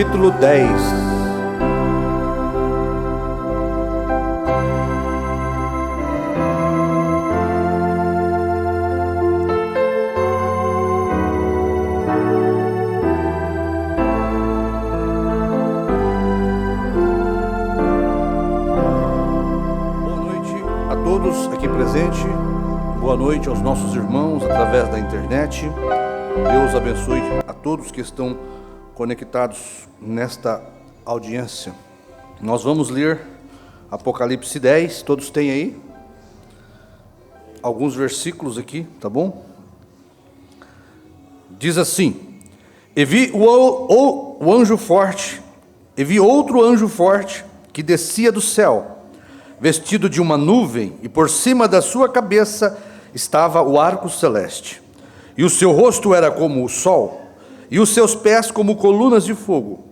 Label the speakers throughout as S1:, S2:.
S1: capítulo 10. Boa noite a todos aqui presentes. Boa noite aos nossos irmãos através da internet. Deus abençoe a todos que estão conectados nesta audiência. Nós vamos ler Apocalipse 10, todos têm aí alguns versículos aqui, tá bom? Diz assim: E vi o anjo forte, e vi outro anjo forte que descia do céu, vestido de uma nuvem, e por cima da sua cabeça estava o arco celeste. E o seu rosto era como o sol, e os seus pés como colunas de fogo.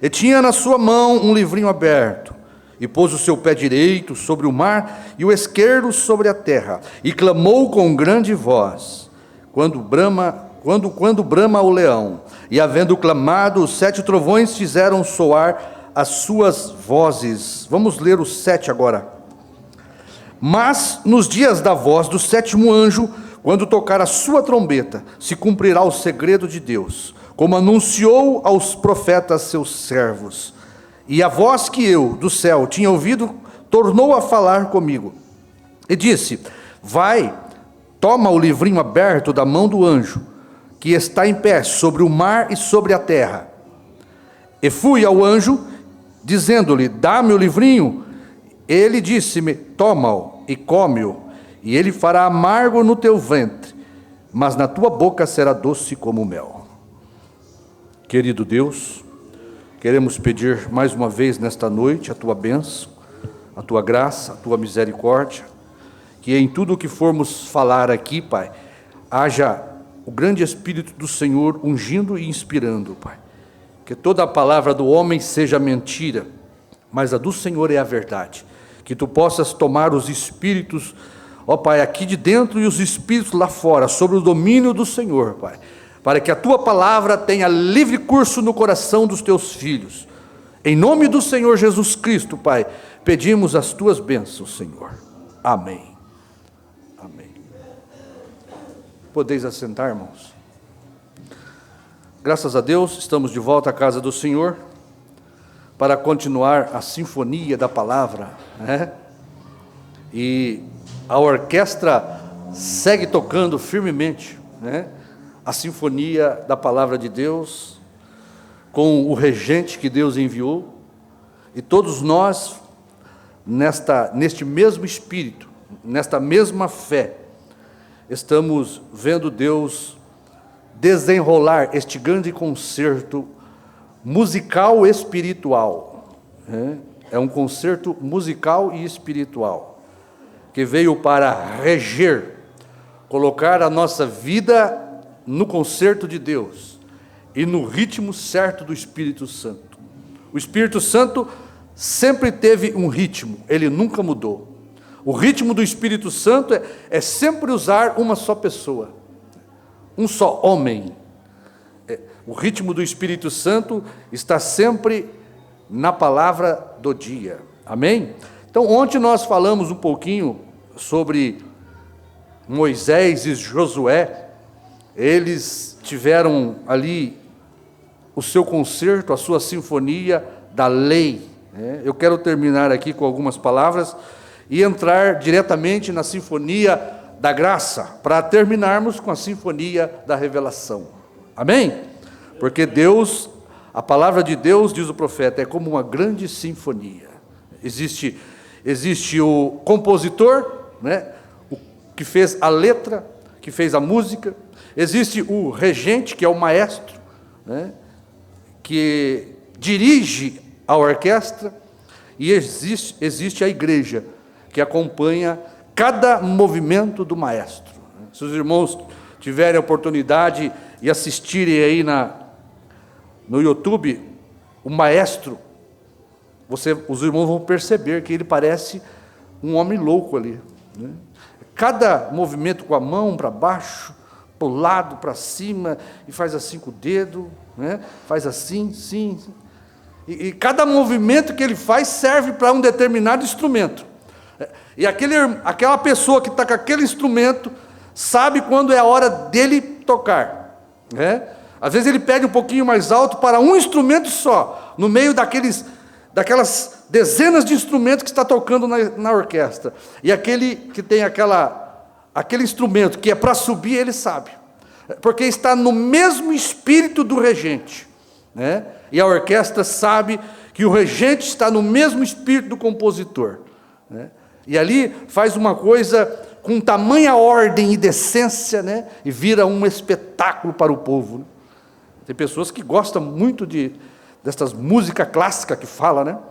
S1: E tinha na sua mão um livrinho aberto, e pôs o seu pé direito sobre o mar, e o esquerdo sobre a terra, e clamou com grande voz, quando brama o leão. E havendo clamado, os 7 trovões fizeram soar as suas vozes. Vamos ler os 7 agora. Mas nos dias da voz do 7º anjo, quando tocar a sua trombeta, se cumprirá o segredo de Deus, como anunciou aos profetas seus servos. E a voz que eu, do céu, tinha ouvido, tornou a falar comigo. E disse: Vai, toma o livrinho aberto da mão do anjo, que está em pé sobre o mar e sobre a terra. E fui ao anjo, dizendo-lhe: Dá-me o livrinho. Ele disse-me: Toma-o e come-o. E ele fará amargo no teu ventre, mas na tua boca será doce como mel. Querido Deus, queremos pedir mais uma vez nesta noite a tua bênção, a tua graça, a tua misericórdia, que em tudo o que formos falar aqui, Pai, haja o grande Espírito do Senhor ungindo e inspirando, Pai. Que toda a palavra do homem seja mentira, mas a do Senhor é a verdade. Que tu possas tomar os espíritos, ó Pai, aqui de dentro e os espíritos lá fora, sob o domínio do Senhor, Pai, para que a tua palavra tenha livre curso no coração dos teus filhos. Em nome do Senhor Jesus Cristo, Pai, pedimos as tuas bênçãos, Senhor. Amém. Amém. Podeis assentar, irmãos. Graças a Deus, estamos de volta à casa do Senhor para continuar a sinfonia da palavra, né? E a orquestra segue tocando firmemente, né? A sinfonia da palavra de Deus, com o regente que Deus enviou, e todos nós, neste mesmo espírito, nesta mesma fé, estamos vendo Deus desenrolar este grande concerto musical espiritual, né? É um concerto musical e espiritual, que veio para reger, colocar a nossa vida no concerto de Deus e no ritmo certo do Espírito Santo. O Espírito Santo sempre teve um ritmo, ele nunca mudou. O ritmo do Espírito Santo é sempre usar uma só pessoa, um só homem. O ritmo do Espírito Santo está sempre na palavra do dia. Amém? Então, ontem nós falamos um pouquinho sobre Moisés e Josué. Eles tiveram ali o seu concerto, a sua sinfonia da lei, né? Eu quero terminar aqui com algumas palavras e entrar diretamente na sinfonia da graça, para terminarmos com a sinfonia da revelação. Amém? Porque Deus, a palavra de Deus, diz o profeta, é como uma grande sinfonia. Existe o compositor, né, o que fez a letra, que fez a música. Existe o regente, que é o maestro, né, que dirige a orquestra. E existe a igreja, que acompanha cada movimento do maestro. Se os irmãos tiverem a oportunidade e assistirem aí no YouTube, o maestro, os irmãos vão perceber que ele parece um homem louco ali, né? Cada movimento com a mão para baixo, para o lado, para cima, e faz assim com o dedo, né? Faz assim, sim. E cada movimento que ele faz serve para um determinado instrumento. E aquela pessoa que está com aquele instrumento sabe quando é a hora dele tocar. Às vezes ele pede um pouquinho mais alto para um instrumento só, no meio daquelas dezenas de instrumentos que está tocando na orquestra. E aquele que tem aquele instrumento que é para subir, ele sabe. Porque está no mesmo espírito do regente. E a orquestra sabe que o regente está no mesmo espírito do compositor. E ali faz uma coisa com tamanha ordem e decência, e vira um espetáculo para o povo. Tem pessoas que gostam muito dessas músicas clássicas que fala,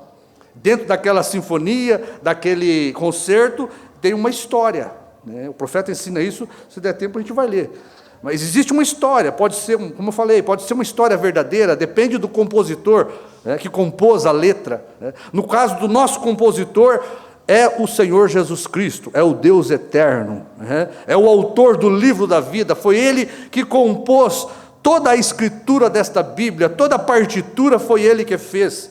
S1: Dentro daquela sinfonia, daquele concerto, tem uma história. O profeta ensina isso, se der tempo a gente vai ler. Mas existe uma história, pode ser, como eu falei, pode ser uma história verdadeira, depende do compositor que compôs a letra. No caso do nosso compositor, é o Senhor Jesus Cristo, é o Deus eterno, é o autor do livro da vida, foi Ele que compôs toda a escritura desta Bíblia, toda a partitura foi Ele que fez,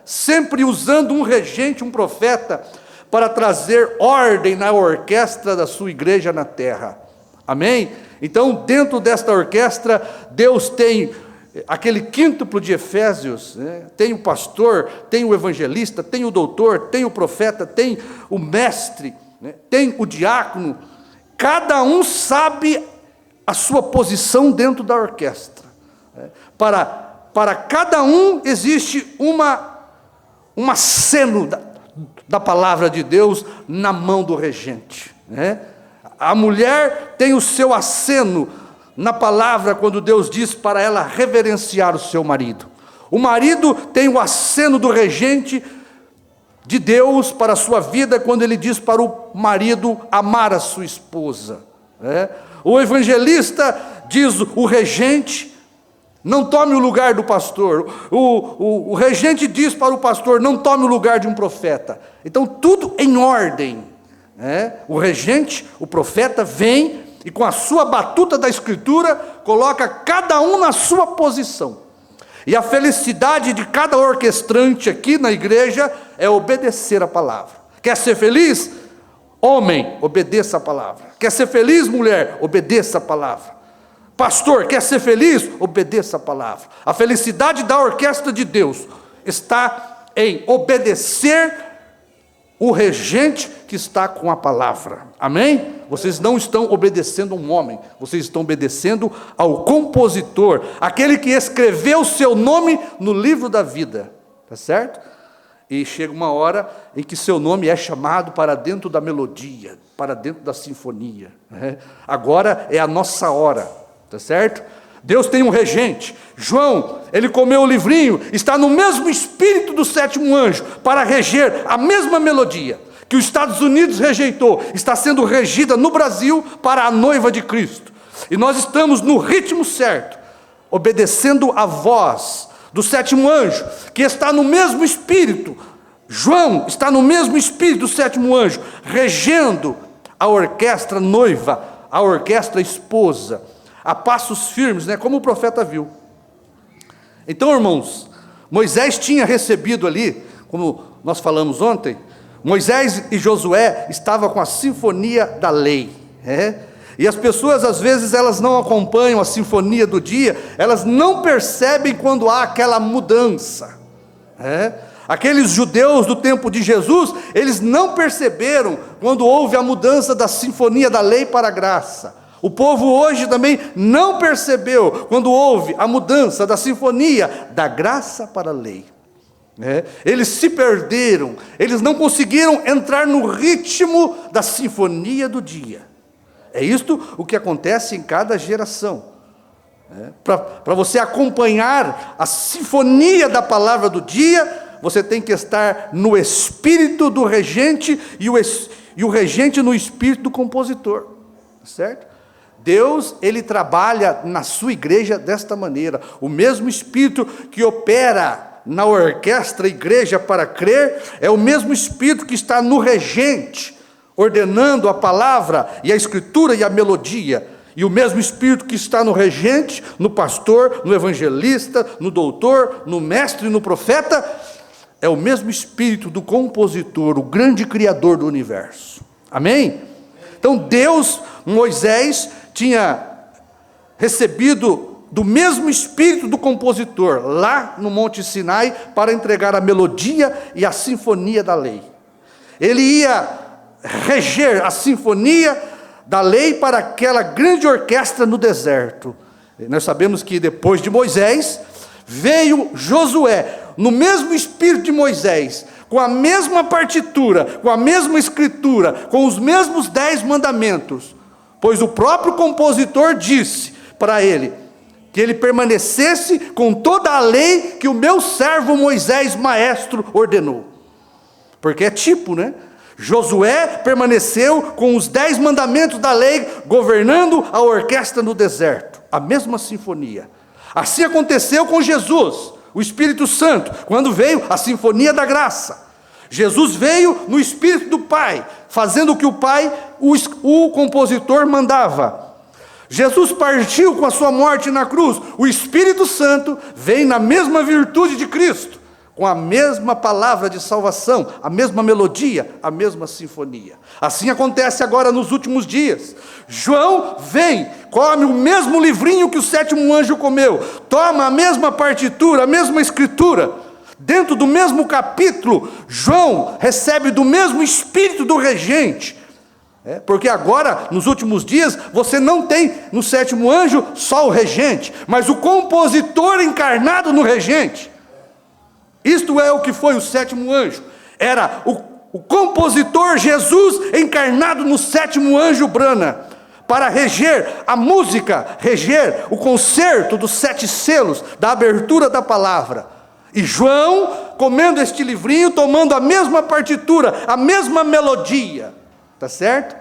S1: sempre usando um regente, um profeta, para trazer ordem na orquestra da sua igreja na terra, amém? Então, dentro desta orquestra, Deus tem aquele quíntuplo de Efésios, tem o pastor, tem o evangelista, tem o doutor, tem o profeta, tem o mestre, tem o diácono, cada um sabe a sua posição dentro da orquestra. Para cada um existe um aceno da palavra de Deus na mão do regente. A mulher tem o seu aceno na palavra quando Deus diz para ela reverenciar o seu marido. O marido tem o aceno do regente de Deus para a sua vida quando ele diz para o marido amar a sua esposa. O evangelista diz o regente, não tome o lugar do pastor. O regente diz para o pastor, não tome o lugar de um profeta. Então tudo em ordem. O regente, o profeta vem e com a sua batuta da escritura, coloca cada um na sua posição. E a felicidade de cada orquestrante aqui na igreja é obedecer a palavra. Quer ser feliz? Homem, obedeça a palavra. Quer ser feliz, mulher? Obedeça a palavra. Pastor, quer ser feliz? Obedeça a palavra. A felicidade da orquestra de Deus está em obedecer o regente que está com a palavra, amém? Vocês não estão obedecendo a um homem, vocês estão obedecendo ao compositor, aquele que escreveu o seu nome no livro da vida, tá certo? E chega uma hora em que seu nome é chamado para dentro da melodia, para dentro da sinfonia, Agora é a nossa hora, tá certo? Deus tem um regente. João, ele comeu o livrinho, está no mesmo espírito do sétimo anjo, para reger a mesma melodia que os Estados Unidos rejeitou, está sendo regida no Brasil para a noiva de Cristo. E nós estamos no ritmo certo, obedecendo a voz do sétimo anjo, que está no mesmo espírito. João está no mesmo espírito do sétimo anjo, regendo a orquestra noiva, a orquestra esposa, a passos firmes, como o profeta viu. Então, irmãos, Moisés tinha recebido ali, como nós falamos ontem, Moisés e Josué estavam com a sinfonia da lei, E as pessoas, às vezes, elas não acompanham a sinfonia do dia, elas não percebem quando há aquela mudança, Aqueles judeus do tempo de Jesus, eles não perceberam quando houve a mudança da sinfonia da lei para a graça. O povo hoje também não percebeu quando houve a mudança da sinfonia da graça para a lei. Eles se perderam, eles não conseguiram entrar no ritmo da sinfonia do dia. É isto o que acontece em cada geração. Para você acompanhar a sinfonia da palavra do dia, você tem que estar no espírito do regente e o regente no espírito do compositor, certo? Deus, Ele trabalha na sua igreja desta maneira, o mesmo Espírito que opera na orquestra igreja para crer, é o mesmo Espírito que está no regente, ordenando a palavra e a escritura e a melodia, E o mesmo Espírito que está no regente, no pastor, no evangelista, no doutor, no mestre e no profeta, é o mesmo Espírito do compositor, o grande Criador do universo. Amém? Então Deus, Moisés, tinha recebido do mesmo Espírito do compositor, lá no Monte Sinai, para entregar a melodia e a sinfonia da lei. Ele ia reger a sinfonia da lei para aquela grande orquestra no deserto. E nós sabemos que depois de Moisés, veio Josué, no mesmo espírito de Moisés, com a mesma partitura, com a mesma escritura, com os mesmos 10 mandamentos, pois o próprio compositor disse para ele, que ele permanecesse com toda a lei que o meu servo Moisés, maestro, ordenou. Porque é tipo, né? Josué permaneceu com os 10 mandamentos da lei, governando a orquestra no deserto, a mesma sinfonia. Assim aconteceu com Jesus, o Espírito Santo, quando veio a sinfonia da graça. Jesus veio no Espírito do Pai, fazendo o que o Pai, o compositor, mandava. Jesus partiu com a sua morte na cruz. O Espírito Santo vem na mesma virtude de Cristo, com a mesma palavra de salvação, a mesma melodia, a mesma sinfonia. Assim acontece agora nos últimos dias. João vem, come o mesmo livrinho que o 7º anjo comeu, toma a mesma partitura, a mesma escritura. Dentro do mesmo capítulo, João recebe do mesmo Espírito do regente. Porque agora, nos últimos dias, você não tem no 7º anjo só o regente, mas o compositor encarnado no regente. Isto é o que foi o 7º anjo. Era o compositor Jesus encarnado no 7º anjo Brana, para reger a música, reger o concerto dos 7 selos, da abertura da palavra. E João, comendo este livrinho, tomando a mesma partitura, a mesma melodia, tá certo?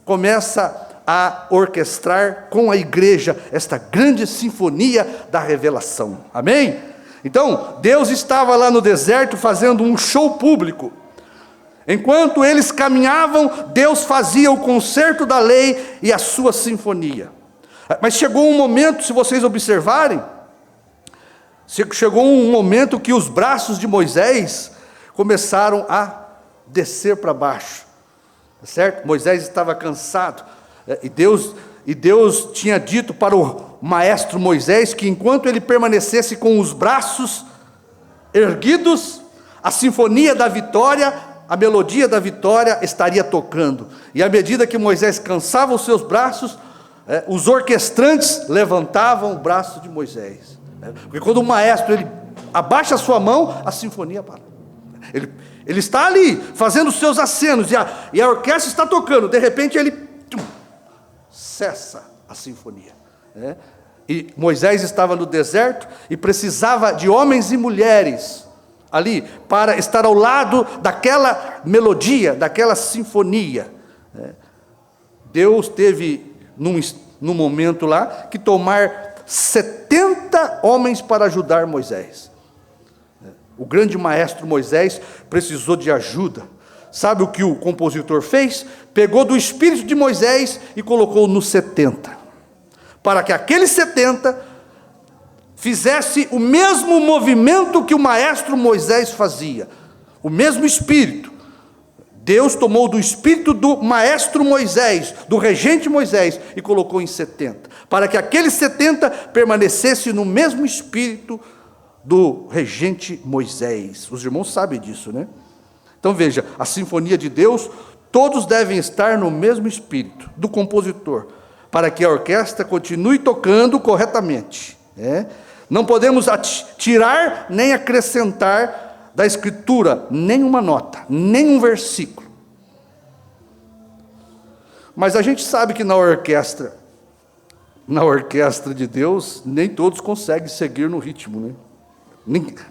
S1: Começa a orquestrar com a igreja esta grande sinfonia da revelação. Amém? Então, Deus estava lá no deserto fazendo um show público. Enquanto eles caminhavam, Deus fazia o concerto da lei e a sua sinfonia. Mas chegou um momento, se vocês observarem, chegou um momento que os braços de Moisés começaram a descer para baixo. Certo? Moisés estava cansado. E Deus tinha dito para o maestro Moisés que enquanto ele permanecesse com os braços erguidos, a sinfonia da vitória, a melodia da vitória estaria tocando. E à medida que Moisés cansava os seus braços, os orquestrantes levantavam o braço de Moisés. Porque quando o maestro ele abaixa a sua mão, a sinfonia para. Ele está ali fazendo os seus acenos e a orquestra está tocando. De repente ele cessa a sinfonia. E Moisés estava no deserto e precisava de homens e mulheres ali para estar ao lado daquela melodia, daquela sinfonia. Deus teve num momento lá que tomar 70 homens para ajudar Moisés. O grande maestro Moisés precisou de ajuda. Sabe o que o compositor fez? Pegou do espírito de Moisés e colocou nos 70. Para que aqueles 70 fizesse o mesmo movimento que o maestro Moisés fazia. O mesmo espírito. Deus tomou do espírito do maestro Moisés, do regente Moisés, e colocou em 70. Para que aqueles 70 permanecessem no mesmo espírito do regente Moisés. Os irmãos sabem disso, né? Então veja, a sinfonia de Deus, todos devem estar no mesmo espírito do compositor, para que a orquestra continue tocando corretamente. Não podemos tirar nem acrescentar da escritura nenhuma nota, nenhum versículo. Mas a gente sabe que na orquestra de Deus, nem todos conseguem seguir no ritmo, né?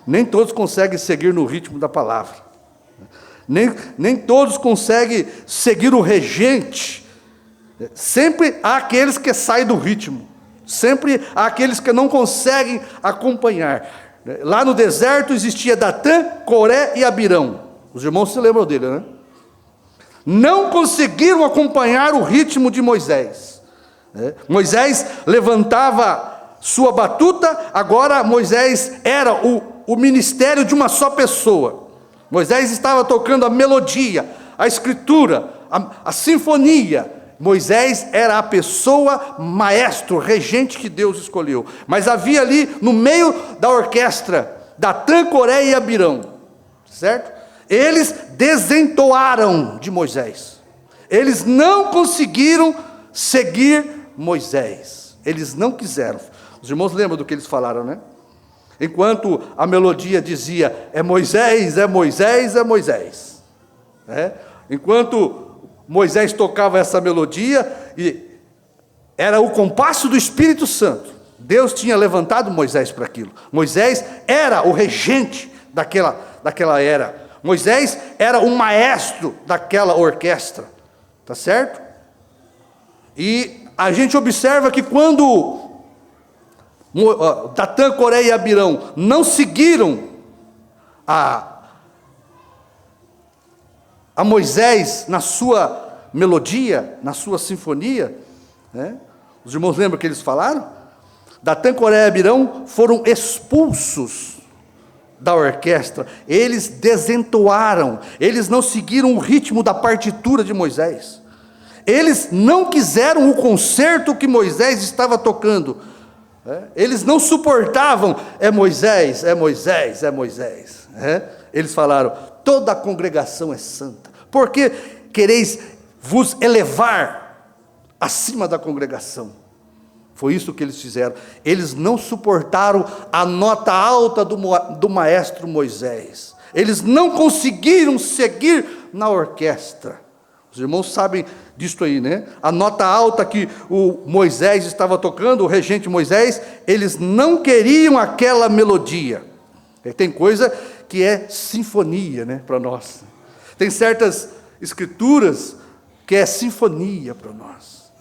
S1: Nem todos conseguem seguir no ritmo da palavra. Nem todos conseguem seguir o regente. Sempre há aqueles que saem do ritmo. Sempre há aqueles que não conseguem acompanhar. Lá no deserto existia Datã, Coré e Abirão. Os irmãos se lembram dele, né? Não conseguiram acompanhar o ritmo de Moisés. Moisés levantava sua batuta, agora Moisés era o ministério de uma só pessoa. Moisés estava tocando a melodia, a escritura, a sinfonia. Moisés era a pessoa maestro, regente que Deus escolheu. Mas havia ali no meio da orquestra, Datã, Coré e Abirão, certo? Eles desentoaram de Moisés. Eles não conseguiram seguir Moisés. Eles não quiseram. Os irmãos lembram do que eles falaram, né? Enquanto a melodia dizia, é Moisés, é Moisés, é Moisés. Enquanto Moisés tocava essa melodia, e era o compasso do Espírito Santo. Deus tinha levantado Moisés para aquilo. Moisés era o regente daquela era. Moisés era o maestro daquela orquestra. Tá certo? E a gente observa que quando Datã, Coré e Abirão não seguiram a Moisés na sua melodia, na sua sinfonia, os irmãos lembram que eles falaram? Datã, Coré e Abirão foram expulsos da orquestra. Eles desentoaram, eles não seguiram o ritmo da partitura de Moisés. Eles não quiseram o concerto que Moisés estava tocando. Eles não suportavam, é Moisés, é Moisés, é Moisés. Eles falaram, toda a congregação é santa. Por que quereis vos elevar acima da congregação? Foi isso que eles fizeram. Eles não suportaram a nota alta do maestro Moisés. Eles não conseguiram seguir na orquestra. Os irmãos sabem disso aí, né? A nota alta que o Moisés estava tocando, o regente Moisés, eles não queriam aquela melodia. Tem coisa que é sinfonia, né, para nós. Tem certas escrituras que é sinfonia para nós.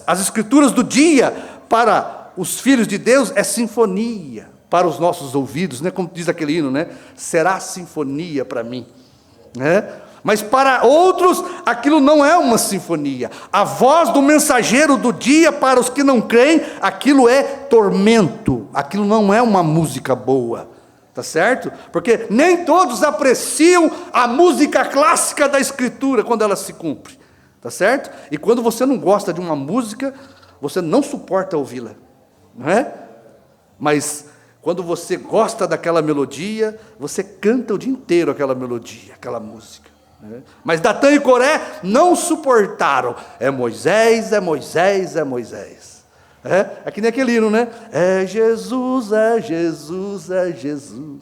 S1: As escrituras do dia para os filhos de Deus é sinfonia para os nossos ouvidos, né? Como diz aquele hino, né? Será sinfonia para mim, né? Mas para outros aquilo não é uma sinfonia. A voz do mensageiro do dia para os que não creem, aquilo é tormento. Aquilo não é uma música boa, tá certo? Porque nem todos apreciam a música clássica da Escritura quando ela se cumpre, tá certo? E quando você não gosta de uma música, você não suporta ouvi-la, não é? Mas quando você gosta daquela melodia, você canta o dia inteiro aquela melodia, aquela música. Mas Datã e Coré não suportaram. É Moisés, é Moisés, é Moisés. É que nem aquele hino, né? É Jesus, é Jesus, é Jesus.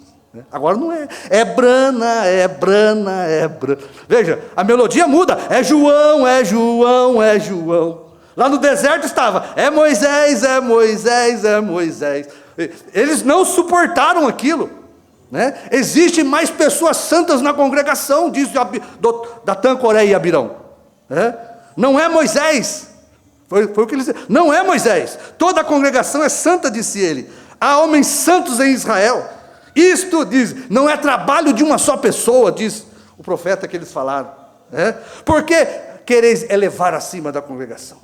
S1: Agora não é. É Brana, é Brana, é Brana. Veja, a melodia muda. É João, é João, é João. Lá no deserto estava. É Moisés, é Moisés, é Moisés. Eles não suportaram aquilo. Existem mais pessoas santas na congregação, diz Datã, Coré e Abirão. Não é Moisés. Foi o que ele disse. Não é Moisés. Toda a congregação é santa, disse ele. Há homens santos em Israel. Isto, diz, não é trabalho de uma só pessoa, diz o profeta que eles falaram. Por que quereis elevar acima da congregação?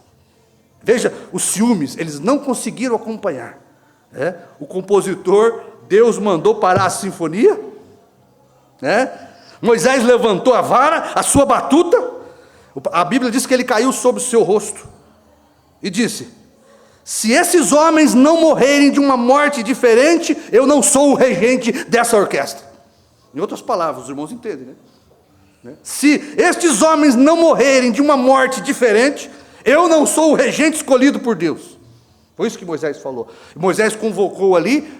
S1: Veja, os ciúmes, eles não conseguiram acompanhar. O compositor, Deus mandou parar a sinfonia. Moisés levantou a vara, a sua batuta. A Bíblia diz que ele caiu sobre o seu rosto e disse: se esses homens não morrerem de uma morte diferente, eu não sou o regente dessa orquestra. Em outras palavras, os irmãos entendem, né? Se estes homens não morrerem de uma morte diferente, eu não sou o regente escolhido por Deus. Foi isso que Moisés falou. Moisés convocou ali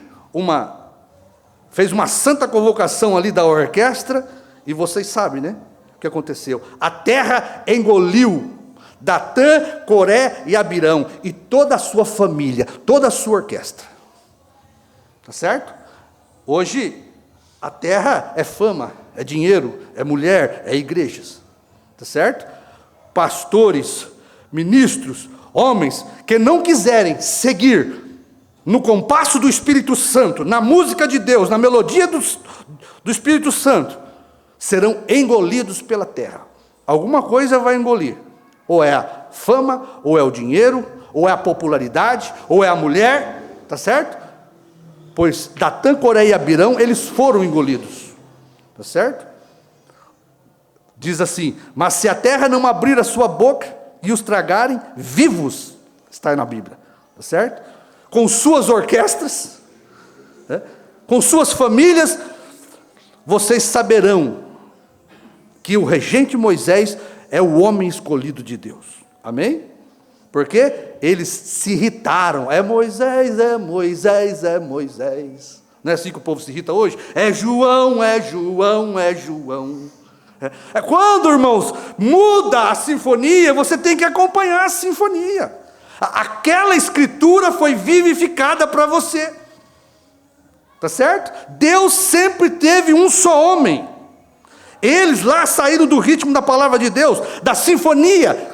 S1: fez uma santa convocação ali da orquestra, e vocês sabem, né, o que aconteceu. A terra engoliu Datã, Coré e Abirão, e toda a sua família, toda a sua orquestra. Tá certo? Hoje, a terra é fama, é dinheiro, é mulher, é igrejas. Tá certo? Pastores, ministros, homens que não quiserem seguir no compasso do Espírito Santo, na música de Deus, na melodia do Espírito Santo, serão engolidos pela terra. Alguma coisa vai engolir. Ou é a fama, ou é o dinheiro, ou é a popularidade, ou é a mulher, tá certo? Pois Datã, Coré e Abirão, eles foram engolidos, tá certo? Diz assim: mas se a terra não abrir a sua boca e os tragarem, vivos, está aí na Bíblia, tá certo? Com suas orquestras, né? Com suas famílias, vocês saberão que o regente Moisés é o homem escolhido de Deus. Amém? Porque eles se irritaram. É Moisés, é Moisés, é Moisés. Não é assim que o povo se irrita hoje? É João, é João, é João. É quando, irmãos, muda a sinfonia, você tem que acompanhar a sinfonia. Aquela escritura foi vivificada para você. Tá certo? Deus sempre teve um só homem. Eles lá saíram do ritmo da palavra de Deus, da sinfonia,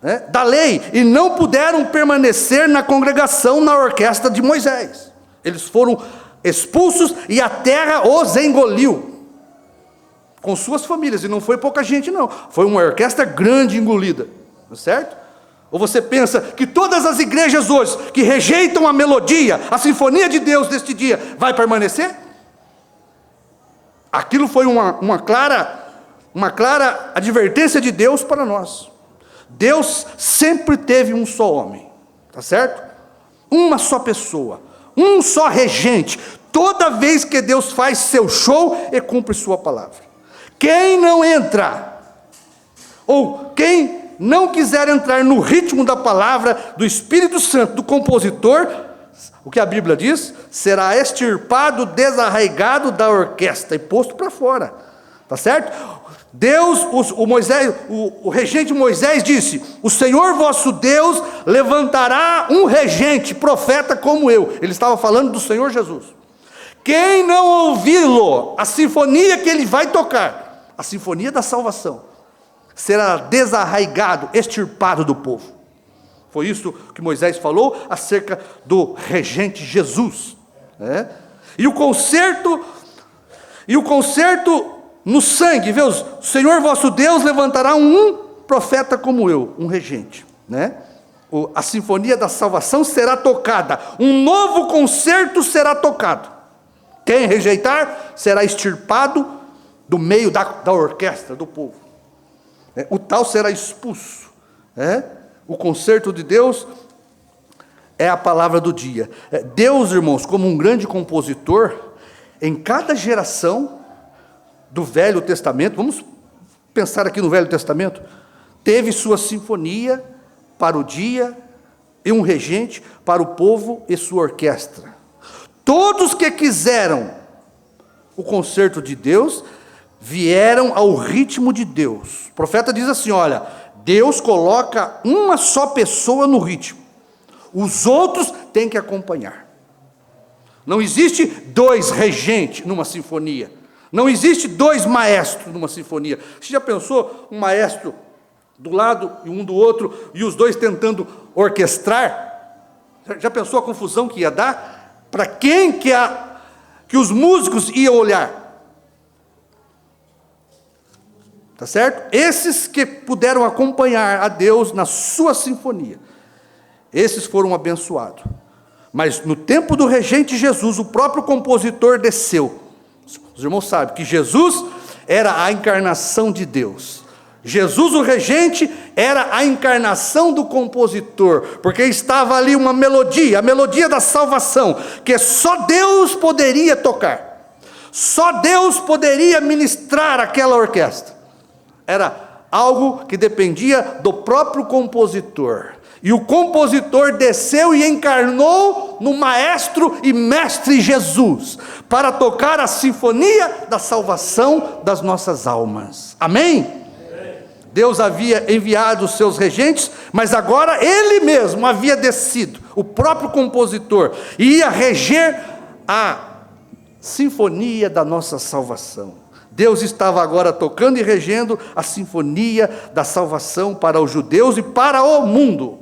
S1: né, da lei, e não puderam permanecer na congregação, na orquestra de Moisés. Eles foram expulsos e a terra os engoliu, com suas famílias, e não foi pouca gente não, foi uma orquestra grande engolida, tá certo? Ou você pensa que todas as igrejas hoje, que rejeitam a melodia, a sinfonia de Deus deste dia, vai permanecer? Aquilo foi uma clara advertência de Deus para nós. Deus sempre teve um só homem, tá certo? Uma só pessoa, um só regente. Toda vez que Deus faz seu show, ele cumpre sua palavra. Quem não entra, ou quem não quiser entrar no ritmo da palavra do Espírito Santo, do compositor, o que a Bíblia diz, será extirpado, desarraigado da orquestra e posto para fora, tá certo? Deus, o regente Moisés disse: o Senhor vosso Deus levantará um regente, profeta como eu. Ele estava falando do Senhor Jesus. Quem não ouvi-lo, a sinfonia que ele vai tocar, a sinfonia da salvação, será desarraigado, extirpado do povo. Foi isso que Moisés falou acerca do regente Jesus, né? E o concerto no sangue, viu? O Senhor vosso Deus levantará um profeta como eu, um regente, né? A sinfonia da salvação será tocada, um novo concerto será tocado. Quem rejeitar será extirpado do meio da orquestra do povo. O tal será expulso, né? O concerto de Deus é a palavra do dia. Deus, irmãos, como um grande compositor, em cada geração do Velho Testamento, vamos pensar aqui no Velho Testamento, teve sua sinfonia para o dia e um regente para o povo e sua orquestra. Todos que quiseram o concerto de Deus vieram ao ritmo de Deus. O profeta diz assim: olha, Deus coloca uma só pessoa no ritmo, os outros têm que acompanhar. Não existe dois regentes numa sinfonia, não existe dois maestros numa sinfonia. Você já pensou um maestro do lado e um do outro, e os dois tentando orquestrar? Já pensou a confusão que ia dar? Para quem que os músicos iam olhar? Tá certo? Esses que puderam acompanhar a Deus na sua sinfonia, esses foram abençoados. Mas no tempo do regente Jesus, o próprio compositor desceu. Os irmãos sabem que Jesus era a encarnação de Deus. Jesus, o regente, era a encarnação do compositor, porque estava ali uma melodia, a melodia da salvação, que só Deus poderia tocar. Só Deus poderia ministrar aquela orquestra. Era algo que dependia do próprio compositor. E o compositor desceu e encarnou no maestro e mestre Jesus, para tocar a sinfonia da salvação das nossas almas. Amém? Deus havia enviado os seus regentes, mas agora ele mesmo havia descido, o próprio compositor, e ia reger a sinfonia da nossa salvação. Deus estava agora tocando e regendo a sinfonia da salvação para os judeus e para o mundo.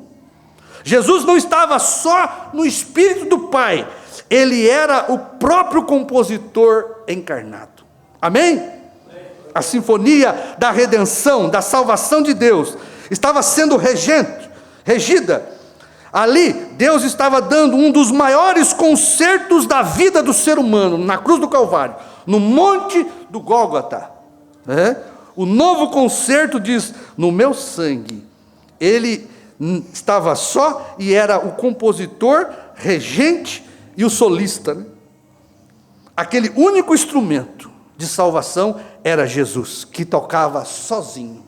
S1: Jesus não estava só no Espírito do Pai, ele era o próprio compositor encarnado. Amém? A sinfonia da redenção, da salvação de Deus, estava sendo regida Ali, Deus estava dando um dos maiores concertos da vida do ser humano, na cruz do Calvário, no monte do Gólgota. O novo concerto diz: no meu sangue. Ele estava só e era o compositor, regente e o solista. Aquele único instrumento de salvação era Jesus, que tocava sozinho.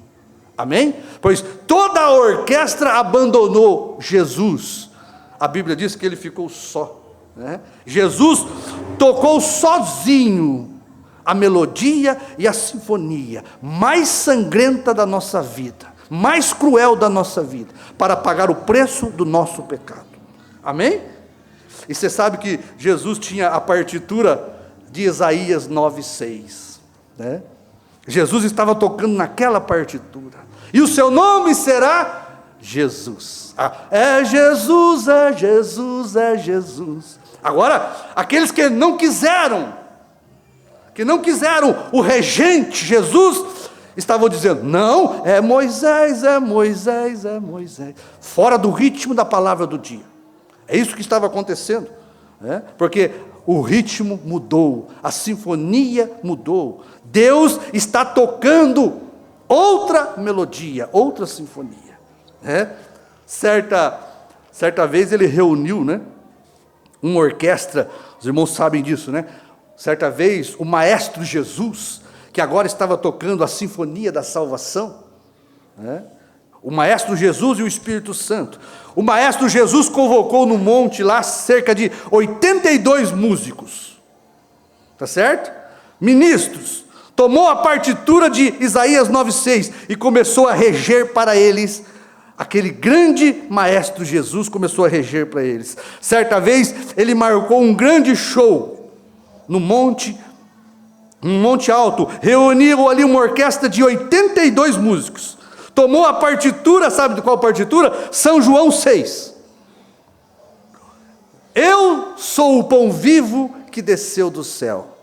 S1: Amém? Pois toda a orquestra abandonou Jesus. A Bíblia diz que ele ficou só. Jesus tocou sozinho a melodia e a sinfonia mais sangrenta da nossa vida, mais cruel da nossa vida, para pagar o preço do nosso pecado. Amém? E você sabe que Jesus tinha a partitura de Isaías 9:6, Jesus estava tocando naquela partitura, e o seu nome será Jesus. É Jesus, é Jesus, é Jesus. Agora, aqueles que não quiseram o regente Jesus, estavam dizendo: não, é Moisés, é Moisés, é Moisés, fora do ritmo da palavra do dia. É isso que estava acontecendo, porque o ritmo mudou, a sinfonia mudou, Deus está tocando outra melodia, outra sinfonia. Certa vez ele reuniu, uma orquestra, os irmãos sabem disso, certa vez o maestro Jesus, que agora estava tocando a sinfonia da salvação, o maestro Jesus e o Espírito Santo, o maestro Jesus convocou no monte lá cerca de 82 músicos, tá certo? Ministros, tomou a partitura de Isaías 9:6 e começou a reger para eles. Aquele grande maestro Jesus começou a reger para eles. Certa vez ele marcou um grande show no monte alto, reuniu ali uma orquestra de 82 músicos, tomou a partitura, sabe de qual partitura? São João 6. Eu sou o pão vivo que desceu do céu.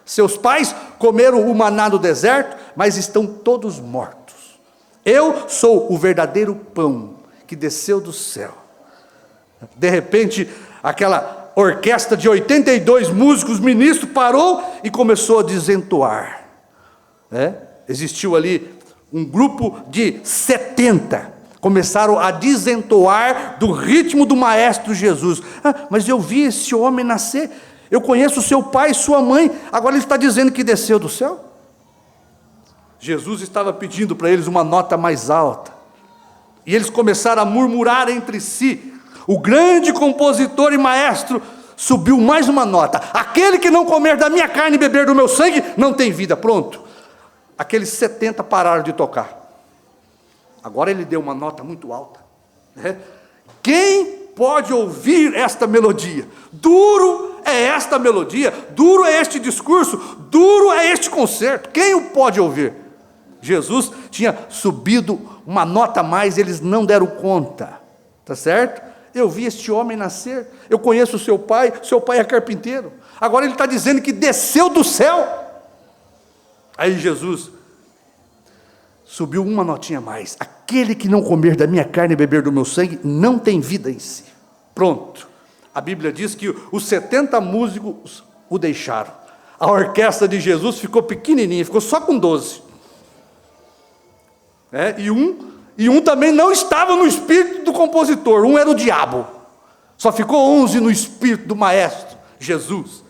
S1: Seus pais comeram o maná no deserto, mas estão todos mortos. Eu sou o verdadeiro pão que desceu do céu. De repente, aquela orquestra de 82 músicos, ministro, parou e começou a desentoar. Existiu ali um grupo de 70, começaram a desentoar do ritmo do maestro Jesus. Mas eu vi esse homem nascer, eu conheço seu pai e sua mãe, agora ele está dizendo que desceu do céu? Jesus estava pedindo para eles uma nota mais alta, e eles começaram a murmurar entre si. O grande compositor e maestro subiu mais uma nota: aquele que não comer da minha carne e beber do meu sangue não tem vida. Pronto, aqueles 70 pararam de tocar. Agora ele deu uma nota muito alta. Quem pode ouvir esta melodia? Duro é esta melodia, duro é este discurso, duro é este concerto. Quem o pode ouvir? Jesus tinha subido uma nota a mais, eles não deram conta, tá certo? Eu vi este homem nascer, eu conheço o seu pai é carpinteiro, agora ele está dizendo que desceu do céu. Aí Jesus subiu uma notinha a mais: aquele que não comer da minha carne e beber do meu sangue não tem vida em si. Pronto, a Bíblia diz que os 70 músicos o deixaram, a orquestra de Jesus ficou pequenininha, ficou só com 12. E um também não estava no espírito do compositor, um era o diabo, só ficou 11 no espírito do maestro Jesus.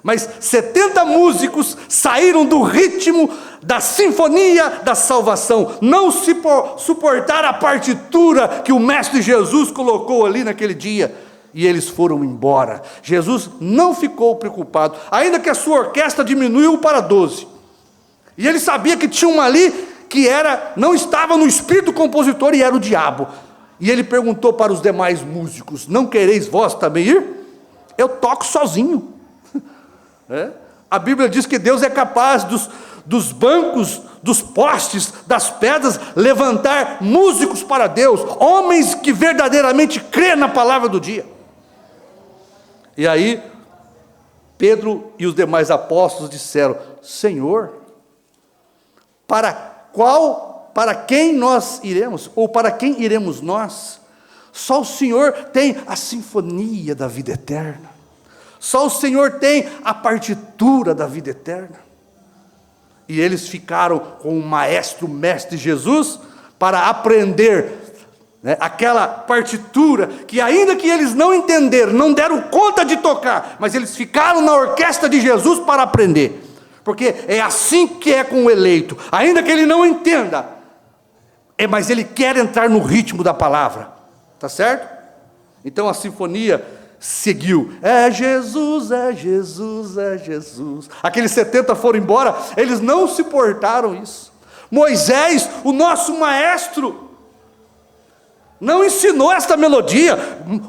S1: Mas 70 músicos saíram do ritmo da sinfonia da salvação, não suportaram a partitura que o mestre Jesus colocou ali naquele dia, e eles foram embora. Jesus não ficou preocupado, ainda que a sua orquestra diminuiu para 12, e ele sabia que tinha uma ali que não estava no espírito do compositor, e era o diabo. E ele perguntou para os demais músicos: não quereis vós também ir? Eu toco sozinho. A Bíblia diz que Deus é capaz dos bancos, dos postes, das pedras, levantar músicos para Deus, homens que verdadeiramente crêem na palavra do dia. E aí Pedro e os demais apóstolos disseram: Senhor, para quem nós iremos? Ou para quem iremos nós? Só o Senhor tem a sinfonia da vida eterna. Só o Senhor tem a partitura da vida eterna. E eles ficaram com o mestre Jesus, para aprender, né, aquela partitura, que ainda que eles não entenderam, não deram conta de tocar, mas eles ficaram na orquestra de Jesus para aprender. Porque é assim que é com o eleito, ainda que ele não entenda, mas ele quer entrar no ritmo da palavra, tá certo? Então a sinfonia seguiu, é Jesus, é Jesus, é Jesus. Aqueles 70 foram embora, eles não suportaram isso. Moisés, o nosso maestro, não ensinou esta melodia,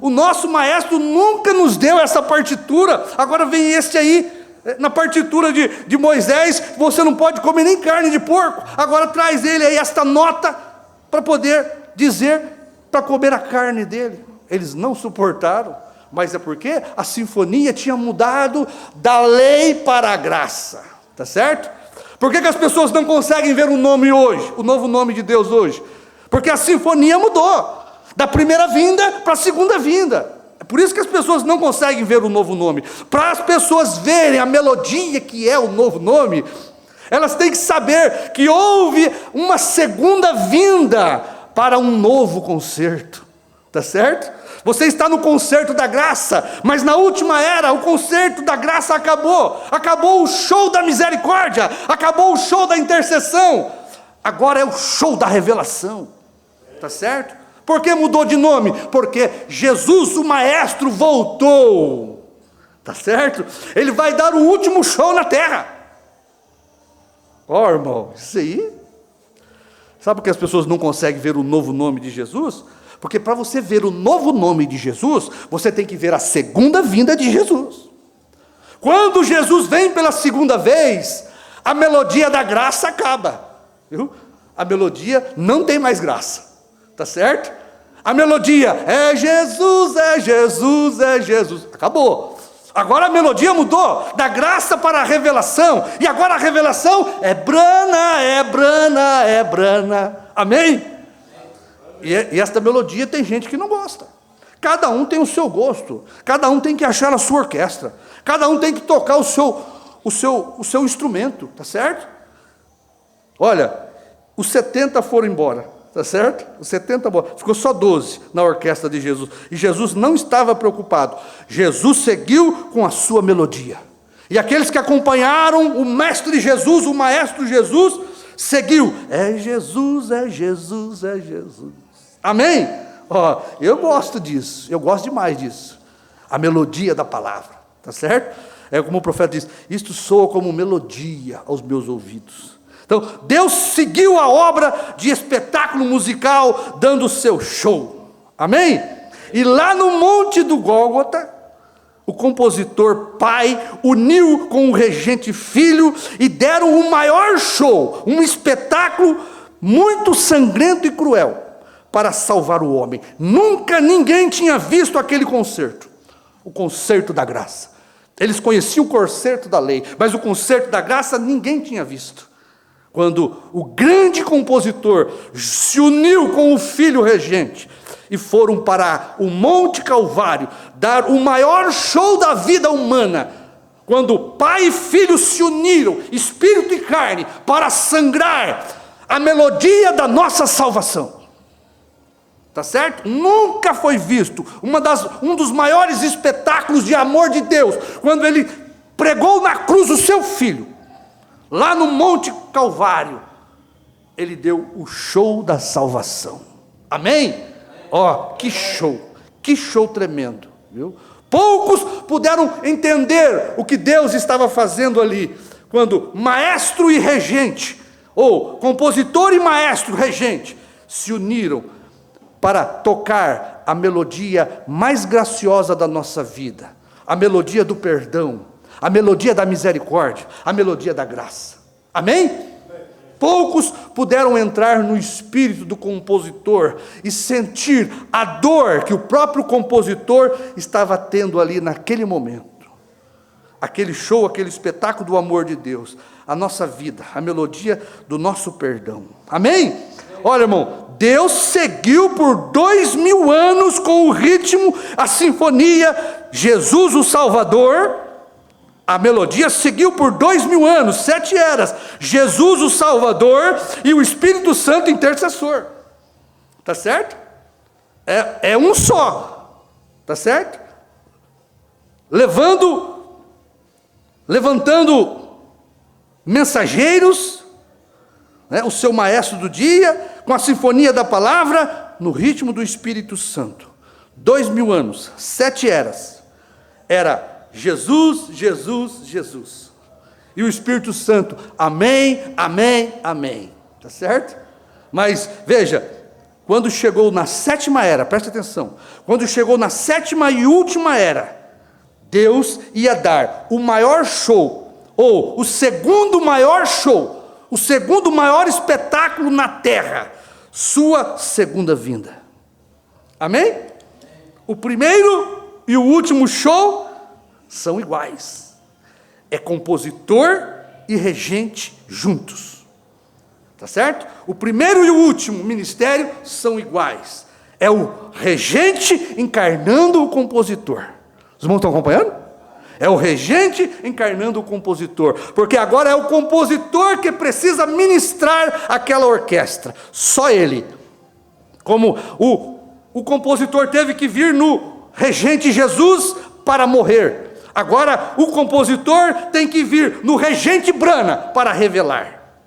S1: o nosso maestro nunca nos deu essa partitura. Agora vem este aí, na partitura de Moisés, você não pode comer nem carne de porco. Agora traz ele aí esta nota, para poder dizer, para comer a carne dele. Eles não suportaram, mas é porque a sinfonia tinha mudado da lei para a graça, tá certo? Por que as pessoas não conseguem ver o nome hoje, o novo nome de Deus hoje? Porque a sinfonia mudou, da primeira vinda para a segunda vinda. É por isso que as pessoas não conseguem ver o novo nome. Para as pessoas verem a melodia que é o novo nome, elas têm que saber que houve uma segunda vinda para um novo concerto, tá certo? Você está no concerto da graça, mas na última era o concerto da graça acabou. Acabou o show da misericórdia, acabou o show da intercessão. Agora é o show da revelação, tá certo? Por que mudou de nome? Porque Jesus, o maestro, voltou, tá certo? Ele vai dar o último show na terra. Ó, irmão, isso aí. Sabe por que as pessoas não conseguem ver o novo nome de Jesus? Porque para você ver o novo nome de Jesus, você tem que ver a segunda vinda de Jesus. Quando Jesus vem pela segunda vez, a melodia da graça acaba, viu? A melodia não tem mais graça, tá certo? A melodia é Jesus, é Jesus, é Jesus, acabou. Agora a melodia mudou, da graça para a revelação, e agora a revelação é brana, é brana, é brana, amém? E esta melodia tem gente que não gosta. Cada um tem o seu gosto, cada um tem que achar a sua orquestra, cada um tem que tocar o seu instrumento, tá certo? Olha, os 70 foram embora, tá certo? Os 70 ficou só 12 na orquestra de Jesus, e Jesus não estava preocupado. Jesus seguiu com a sua melodia, e aqueles que acompanharam o mestre Jesus, o maestro Jesus, seguiu, é Jesus, é Jesus, é Jesus. Amém? Ó, eu gosto disso, eu gosto demais disso. A melodia da palavra, tá certo? É como o profeta diz, isto soa como melodia aos meus ouvidos. Então, Deus seguiu a obra de espetáculo musical, dando o seu show. Amém? E lá no monte do Gólgota, o compositor pai uniu com o regente filho e deram o maior show, um espetáculo muito sangrento e cruel, para salvar o homem. Nunca ninguém tinha visto aquele concerto, o concerto da graça. Eles conheciam o concerto da lei, mas o concerto da graça ninguém tinha visto. Quando o grande compositor se uniu com o filho regente e foram para o Monte Calvário dar o maior show da vida humana, quando pai e filho se uniram, espírito e carne, para sangrar a melodia da nossa salvação. Tá certo? Nunca foi visto um dos maiores espetáculos de amor de Deus, quando ele pregou na cruz o seu filho, lá no Monte Calvário, ele deu o show da salvação. Amém? Ó, que show tremendo, viu? Poucos puderam entender o que Deus estava fazendo ali, quando maestro e regente, ou compositor e maestro regente, se uniram para tocar a melodia mais graciosa da nossa vida, a melodia do perdão, a melodia da misericórdia, a melodia da graça. Amém? Poucos puderam entrar no espírito do compositor e sentir a dor que o próprio compositor estava tendo ali naquele momento. Aquele show, aquele espetáculo do amor de Deus, a nossa vida, a melodia do nosso perdão. Amém? Olha, irmão, Deus seguiu por 2000 anos com o ritmo, a sinfonia, Jesus o Salvador, a melodia seguiu por 2000 anos, 7 eras, Jesus o Salvador e o Espírito Santo intercessor, tá certo? É um só, tá certo? Levantando mensageiros, né, o seu maestro do dia, com a sinfonia da palavra, no ritmo do Espírito Santo. 2000 anos, 7 eras, era Jesus, Jesus, Jesus, e o Espírito Santo, amém, amém, amém, tá certo? Mas, veja, quando chegou na 7ª era, preste atenção, quando chegou na 7ª e última era, Deus ia dar o maior show, ou o segundo maior show, o segundo maior espetáculo na terra, sua segunda vinda. Amém? O primeiro e o último show são iguais. É compositor e regente juntos. Tá certo? O primeiro e o último ministério são iguais. É o regente encarnando o compositor. Os irmãos estão acompanhando? É o regente encarnando o compositor, porque agora é o compositor que precisa ministrar aquela orquestra, só ele. Como o compositor teve que vir no regente Jesus para morrer, agora o compositor tem que vir no regente Brana para revelar.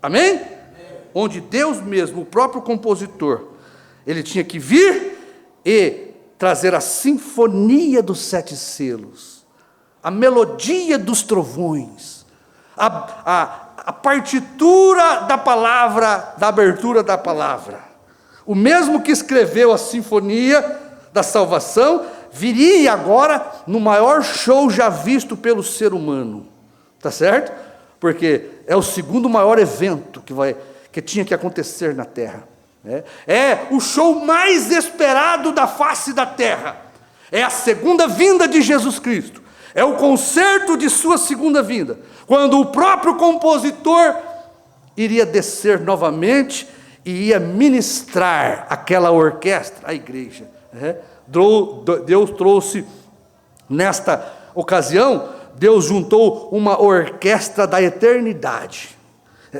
S1: Amém? Onde Deus mesmo, o próprio compositor, ele tinha que vir e trazer a sinfonia dos 7 selos, a melodia dos trovões, a partitura da palavra, da abertura da palavra. O mesmo que escreveu a sinfonia da salvação, viria agora no maior show já visto pelo ser humano, tá certo? Porque é o segundo maior evento que tinha que acontecer na terra. É o show mais esperado da face da terra, é a segunda vinda de Jesus Cristo, é o concerto de sua segunda vinda, quando o próprio compositor iria descer novamente e ia ministrar aquela orquestra, a igreja. Deus trouxe, nesta ocasião, Deus juntou uma orquestra da eternidade.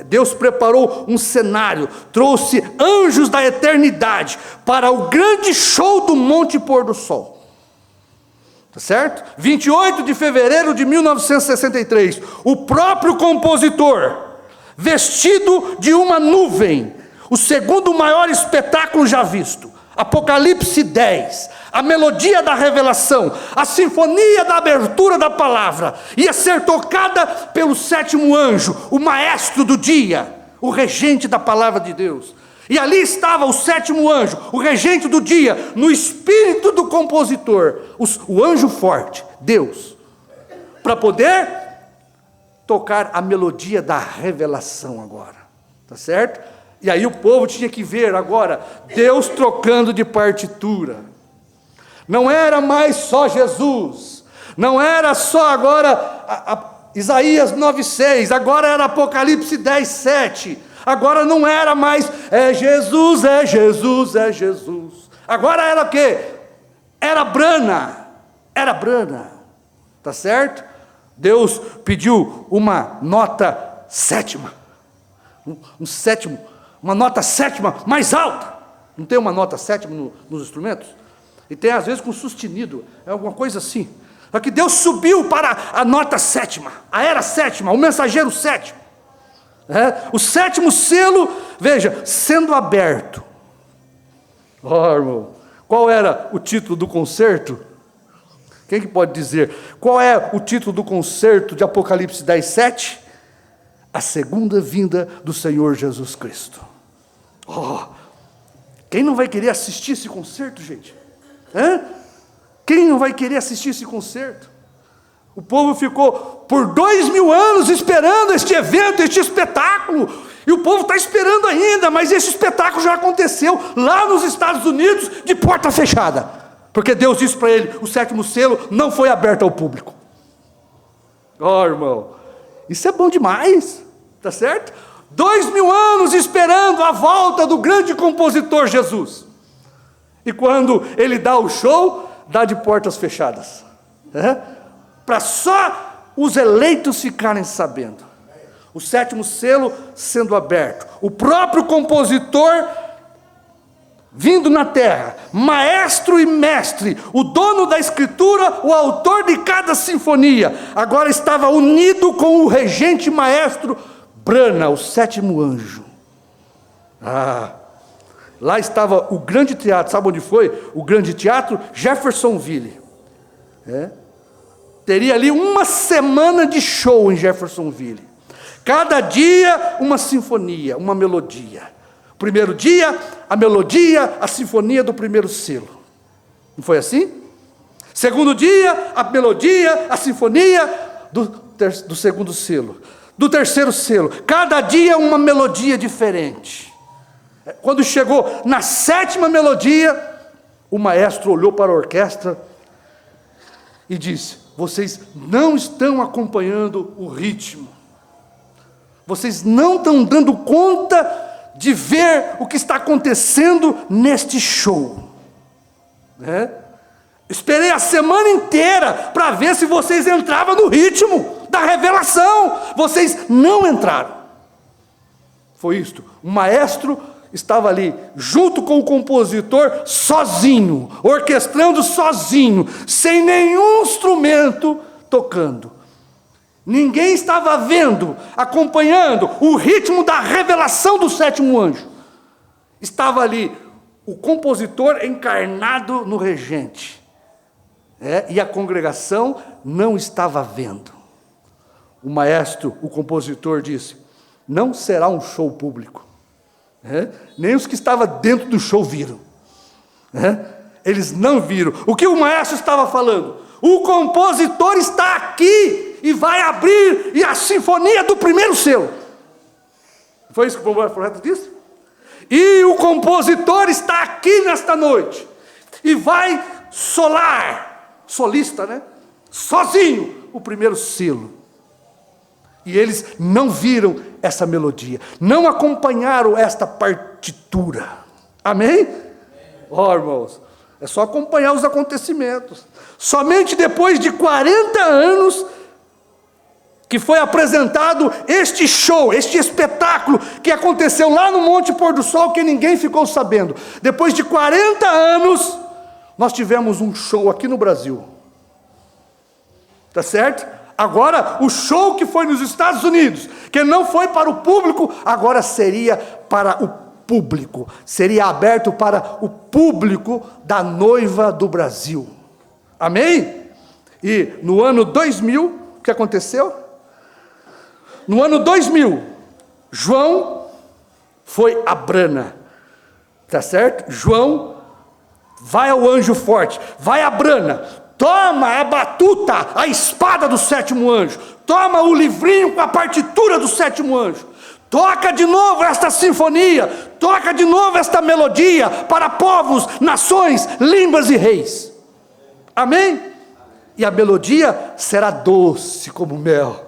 S1: Deus preparou um cenário, trouxe anjos da eternidade para o grande show do Monte Pôr do Sol. Tá certo? 28 de fevereiro de 1963, o próprio compositor, vestido de uma nuvem, o segundo maior espetáculo já visto, Apocalipse 10, a melodia da revelação, a sinfonia da abertura da palavra, ia ser tocada pelo 7º anjo, o maestro do dia, o regente da palavra de Deus. E ali estava o 7º anjo, o regente do dia, no espírito do compositor, o anjo forte, Deus, para poder tocar a melodia da revelação agora, tá certo? E aí o povo tinha que ver agora, Deus trocando de partitura. Não era mais só Jesus, não era só agora Isaías 9,6, agora era Apocalipse 10,7, agora não era mais, é Jesus, é Jesus, é Jesus. Agora era o quê? Era Brana, tá certo? Deus pediu uma nota sétima, uma nota sétima mais alta. Não tem uma nota sétima nos instrumentos? E tem às vezes com sustenido, é alguma coisa assim. Só que Deus subiu para a nota sétima, a era sétima, o mensageiro sétimo. O 7º selo, veja, sendo aberto. Irmão, qual era o título do concerto? Quem que pode dizer? Qual é o título do concerto de Apocalipse 10,7? A segunda vinda do Senhor Jesus Cristo. Quem não vai querer assistir esse concerto, gente? Quem não vai querer assistir esse concerto? O povo ficou por 2000 anos esperando este evento, este espetáculo, e o povo está esperando ainda, mas esse espetáculo já aconteceu lá nos Estados Unidos, de porta fechada, porque Deus disse para ele, o 7º selo não foi aberto ao público. Irmão, isso é bom demais, tá certo?
S2: 2000 anos esperando a volta do grande compositor Jesus. E quando ele dá o show, dá de portas fechadas. Para só os eleitos ficarem sabendo. O 7º selo sendo aberto. O próprio compositor vindo na terra, maestro e mestre, o dono da escritura, o autor de cada sinfonia, agora estava unido com o regente maestro Brana, o 7º anjo. Lá estava o grande teatro, sabe onde foi? O grande teatro Jeffersonville. Teria ali uma semana de show em Jeffersonville. Cada dia uma sinfonia, uma melodia. Primeiro dia, a melodia, a sinfonia do primeiro selo. Não foi assim? Segundo dia, a melodia, a sinfonia do segundo selo. Do terceiro selo. Cada dia uma melodia diferente. Quando chegou na 7ª melodia, o maestro olhou para a orquestra e disse: vocês não estão acompanhando o ritmo. Vocês não estão dando conta de ver o que está acontecendo neste show. Esperei a semana inteira para ver se vocês entravam no ritmo da revelação. Vocês não entraram. Foi isto. O maestro estava ali, junto com o compositor, sozinho, orquestrando sozinho, sem nenhum instrumento tocando. Ninguém estava vendo, acompanhando o ritmo da revelação do 7º anjo. Estava ali o compositor encarnado no regente. E a congregação não estava vendo. O maestro, o compositor, disse: não será um show público. Nem os que estavam dentro do show viram. Eles não viram. O que o maestro estava falando? O compositor está aqui e vai abrir a sinfonia do primeiro selo. Foi isso que o profeta disse? E o compositor está aqui nesta noite e vai solista, sozinho, o primeiro selo. E eles não viram essa melodia, não acompanharam esta partitura. Amém? Irmãos, é só acompanhar os acontecimentos. Somente depois de 40 anos que foi apresentado este show, este espetáculo que aconteceu lá no Monte Pôr do Sol, que ninguém ficou sabendo. Depois de 40 anos, nós tivemos um show aqui no Brasil. Tá certo? Agora, o show que foi nos Estados Unidos, que não foi para o público, agora seria para o público. Seria aberto para o público da noiva do Brasil. Amém? E no ano 2000, o que aconteceu? No ano 2000, João foi a Brana. Tá certo? João vai ao anjo forte, vai a Brana, toma a batuta, a espada do 7º anjo, toma o livrinho com a partitura do 7º anjo, toca de novo esta sinfonia, toca de novo esta melodia para povos, nações, línguas e reis. Amém? E a melodia será doce como mel.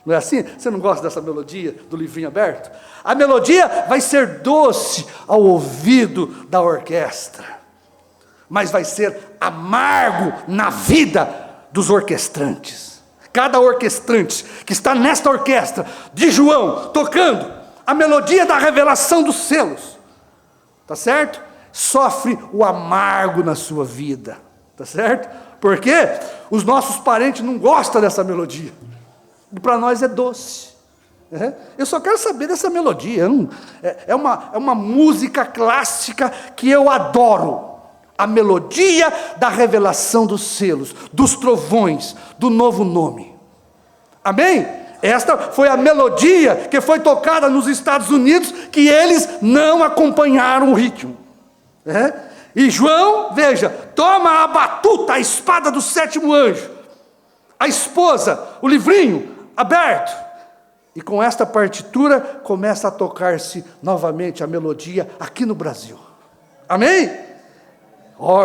S2: Não é assim? Você não gosta dessa melodia do livrinho aberto? A melodia vai ser doce ao ouvido da orquestra, mas vai ser amargo na vida dos orquestrantes. Cada orquestrante que está nesta orquestra de João, tocando a melodia da revelação dos selos, tá certo? Sofre o amargo na sua vida, tá certo? Porque os nossos parentes não gostam dessa melodia. E para nós é doce. Eu só quero saber dessa melodia. É uma música clássica que eu adoro. A melodia da revelação dos selos, dos trovões, do novo nome. Amém? Esta foi a melodia que foi tocada nos Estados Unidos, que eles não acompanharam o ritmo. E João, veja, toma a batuta, a espada do 7º anjo, a esposa, o livrinho aberto, e com esta partitura começa a tocar-se novamente a melodia aqui no Brasil. Amém?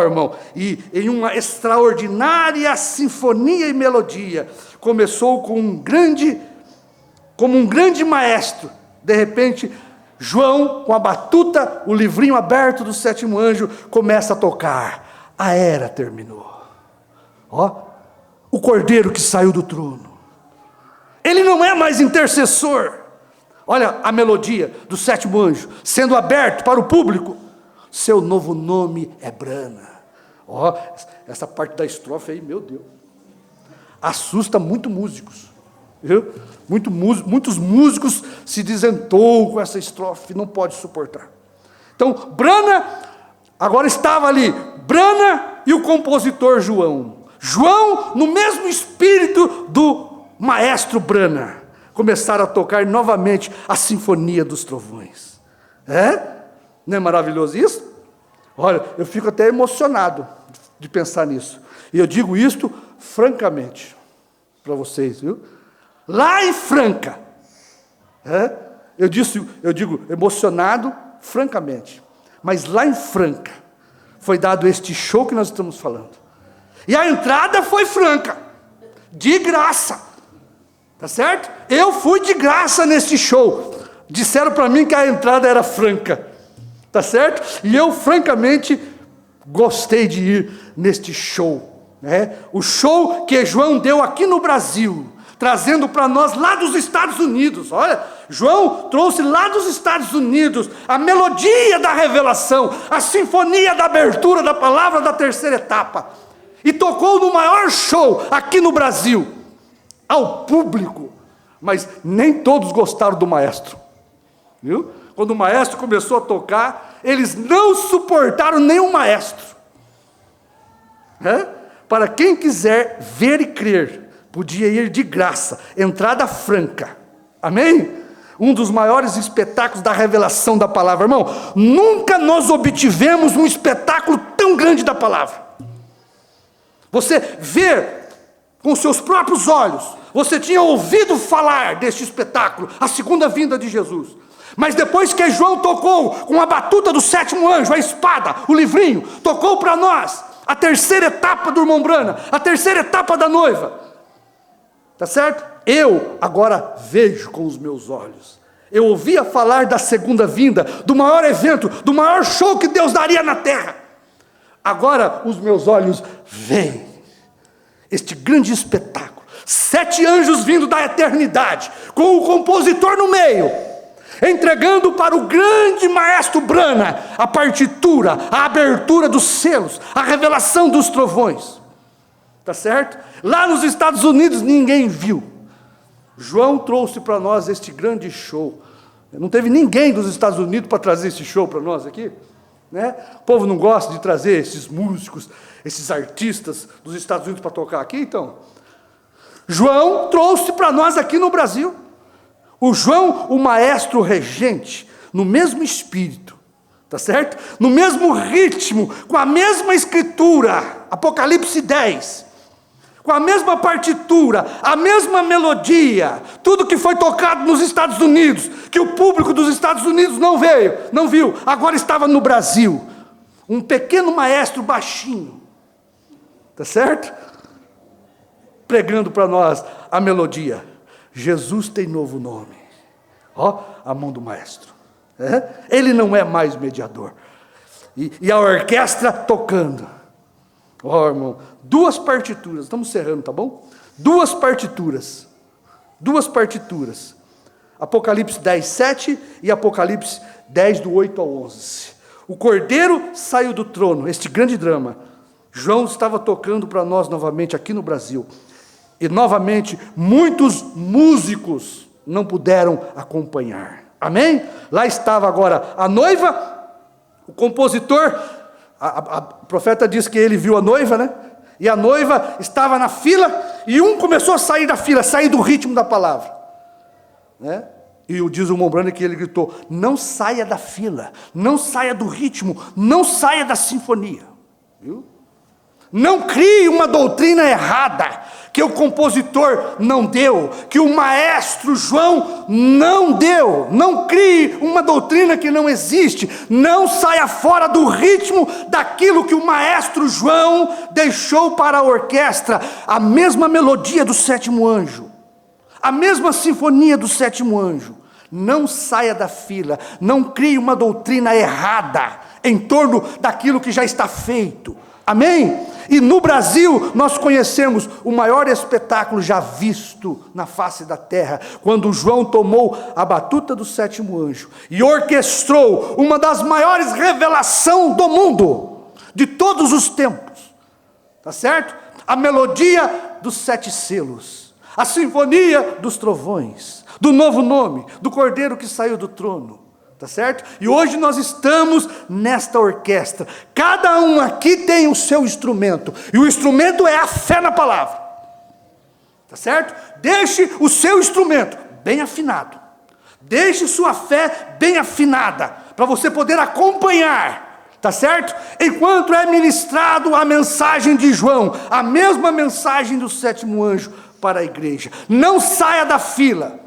S2: Irmão, e em uma extraordinária sinfonia e melodia, começou como um grande maestro, De repente, João, com a batuta, o livrinho aberto do sétimo anjo, começa a tocar. A era terminou. Ó, o cordeiro que saiu do trono. Ele não é mais intercessor. Olha a melodia do sétimo anjo, sendo aberto para o público. Seu novo nome é Brana. Ó, essa parte da estrofe aí, meu Deus. Assusta muito músicos. Viu? Muitos músicos se desentoam com essa estrofe, não pode suportar. Então, Brana, agora estava ali, Brana e o compositor João. João, no mesmo espírito do maestro Brana, começaram a tocar novamente a Sinfonia dos Trovões. Não é maravilhoso isso? Olha, eu fico até emocionado de pensar nisso. E eu digo isto francamente para vocês, viu? Lá em Franca, eu digo emocionado, francamente, mas lá em Franca, foi dado este show que nós estamos falando, e a entrada foi franca, de graça, tá certo? Eu fui de graça nesse show, disseram para mim que a entrada era franca, tá certo? E eu francamente gostei de ir neste show, o show que João deu aqui no Brasil, trazendo para nós lá dos Estados Unidos. Olha, João trouxe lá dos Estados Unidos a melodia da revelação, a sinfonia da abertura da palavra da terceira etapa, e tocou no maior show aqui no Brasil, ao público, mas nem todos gostaram do maestro, viu? Quando o maestro começou a tocar, eles não suportaram nem o maestro. Para quem quiser ver e crer, podia ir de graça, entrada franca, amém? Um dos maiores espetáculos da revelação da palavra, irmão. Nunca nós obtivemos um espetáculo tão grande da palavra. Você vê com seus próprios olhos, você tinha ouvido falar deste espetáculo, a segunda vinda de Jesus, mas depois que João tocou com a batuta do sétimo anjo, a espada, o livrinho, tocou para nós a terceira etapa do irmão Brana, a terceira etapa da noiva, tá certo? Eu agora vejo com os meus olhos. Eu ouvia falar da segunda vinda, do maior evento, do maior show que Deus daria na terra. Agora os meus olhos veem este grande espetáculo. 7 anjos vindo da eternidade, com o compositor no meio, entregando para o grande maestro Brana a partitura, a abertura dos selos, a revelação dos trovões. Tá certo? Lá nos Estados Unidos ninguém viu. João trouxe para nós este grande show. Não teve ninguém dos Estados Unidos para trazer esse show para nós aqui, né? O povo não gosta de trazer esses músicos, esses artistas dos Estados Unidos para tocar aqui, então. João trouxe para nós aqui no Brasil. O João, o maestro regente, no mesmo espírito, tá certo? No mesmo ritmo, com a mesma escritura, Apocalipse 10, com a mesma partitura, a mesma melodia, tudo que foi tocado nos Estados Unidos, que o público dos Estados Unidos não viu, agora estava no Brasil. Um pequeno maestro baixinho, tá certo? Pregando para nós a melodia. Jesus tem novo nome. Ó, a mão do maestro. Ele não é mais mediador. E a orquestra tocando. Ó, irmão, 2 partituras, estamos encerrando, tá bom? 2 partituras. Apocalipse 10, 7 e Apocalipse 10, do 8 ao 11. O cordeiro saiu do trono, este grande drama. João estava tocando para nós novamente aqui no Brasil. E novamente, muitos músicos não puderam acompanhar. Amém? Lá estava agora a noiva, o compositor, a profeta diz que ele viu a noiva, né? E a noiva estava na fila, e um começou a sair da fila, sair do ritmo da palavra, né? E diz o irmão Brana que ele gritou: não saia da fila, não saia do ritmo, não saia da sinfonia, viu? Não crie uma doutrina errada, que o compositor não deu, que o maestro João não deu. Não crie uma doutrina que não existe. Não saia fora do ritmo daquilo que o maestro João deixou para a orquestra. A mesma melodia do sétimo anjo, a mesma sinfonia do sétimo anjo, Não saia da fila, não crie uma doutrina errada em torno daquilo que já está feito. Amém? E no Brasil nós conhecemos o maior espetáculo já visto na face da terra, quando João tomou a batuta do sétimo anjo e orquestrou uma das maiores revelações do mundo, de todos os tempos. Tá certo? A melodia dos 7 selos, a sinfonia dos trovões, do novo nome, do Cordeiro que saiu do trono. Tá certo? E hoje nós estamos nesta orquestra. Cada um aqui tem o seu instrumento. E o instrumento é a fé na palavra. Tá certo? Deixe o seu instrumento bem afinado. Deixe sua fé bem afinada, para você poder acompanhar. Tá certo? Enquanto é ministrado a mensagem de João, a mesma mensagem do sétimo anjo para a igreja. Não saia da fila.